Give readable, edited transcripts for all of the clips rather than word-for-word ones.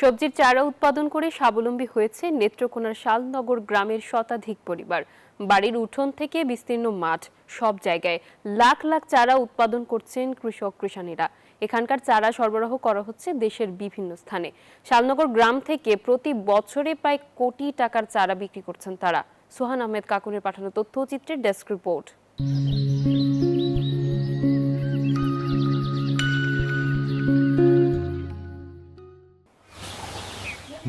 সবজির চারা উৎপাদন করে স্বাবলম্বী হয়েছে নেত্রকোনার শালনগর গ্রামের শতাধিক পরিবার। বাড়ির উঠোন থেকে বিস্তীর্ণ মাঠ, সব জায়গায় লাখ লাখ চারা উৎপাদন করছেন কৃষানীরা। এখানকার চারা সরবরাহ করা হচ্ছে দেশের বিভিন্ন স্থানে। শালনগর গ্রাম থেকে প্রতি বছরে প্রায় কোটি টাকার চারা বিক্রি করছেন তারা। সোহান আহমেদ কাকুনের পাঠানো তথ্যচিত্রের ডেস্ক রিপোর্ট।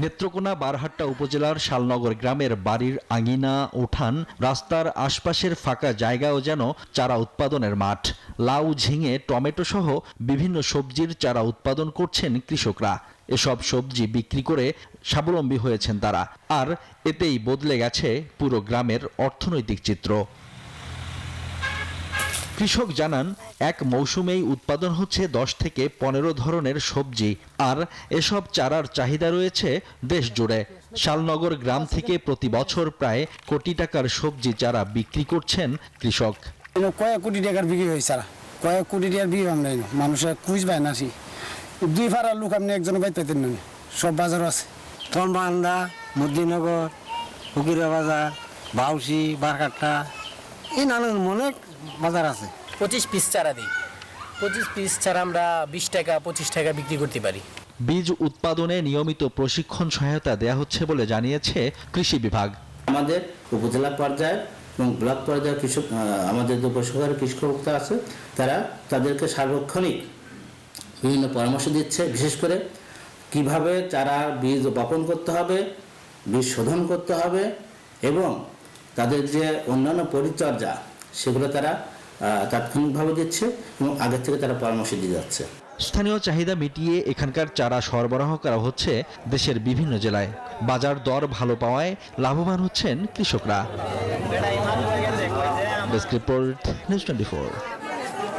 নেত্রকোনা বারহাট্টা উপজেলার শালনগর গ্রামের বাড়ির আঙিনা, উঠান, রাস্তার আশপাশের ফাঁকা জায়গাও যেন চারা উৎপাদনের মাঠ। লাউ, ঝিঙে, টমেটো সহ বিভিন্ন সবজির চারা উৎপাদন করছেন কৃষকরা। এসব সবজি বিক্রি করে স্বাবলম্বী হয়েছেন তারা, আর এতেই বদলে গেছে পুরো গ্রামের অর্থনৈতিক চিত্র। কৃষক জানান, এক মৌসুমেই উৎপাদন হচ্ছে 10 থেকে 15 ধরনের সবজি, আর এসব চারার চাহিদা রয়েছে দেশ জুড়ে। শালনগর গ্রাম থেকে প্রতি বছর প্রায় কোটি টাকার সবজি চারা বিক্রি করছেন কৃষক। কয়েক কোটি টাকার বিক্রি হয়েছে চারা, কয়েক কোটি টাকার বিক্রি আমরা মানুষের কুইজ পায় না। দুই ফাড়ার লোক আপনি একজন পাই পেতেন না, সব বাজারও আছে। তনবান্দা, মদিনগর, ফকিরা বাজার, বাউসি, বারকাট্টা, এই নানান অনেক বাজার আছে। 25 পিস চারা দিই। 25 পিস চারা আমরা 20 টাকা 25 টাকা বিক্রি করতে পারি। বীজ উৎপাদনে নিয়মিত প্রশিক্ষণ সহায়তা দেয়া হচ্ছে বলে জানিয়েছে কৃষি বিভাগ। আমাদের উপজেলা পর্যায়ে এবং ব্লক পর্যায়ে কৃষক, আমাদের যে উপসহকারী কৃষকতা আছে, তারা তাদেরকে সার্বক্ষণিক বিভিন্ন পরামর্শ দিচ্ছে, বিশেষ করে কিভাবে চারা বীজ বপন করতে হবে, বীজ শোধন করতে হবে এবং তাদের যে অন্যান্য পরিচর্যা সেগুলো তারা তাৎক্ষণিকভাবে দিচ্ছে এবং আগের থেকে তারা পরামর্শ দিয়ে যাচ্ছে। স্থানীয় চাহিদা মিটিয়ে এখানকার চারা সরবরাহ করা হচ্ছে দেশের বিভিন্ন জেলায়। বাজার দর ভালো পাওয়ায় লাভবান হচ্ছেন কৃষকরা। Desk report, news 24।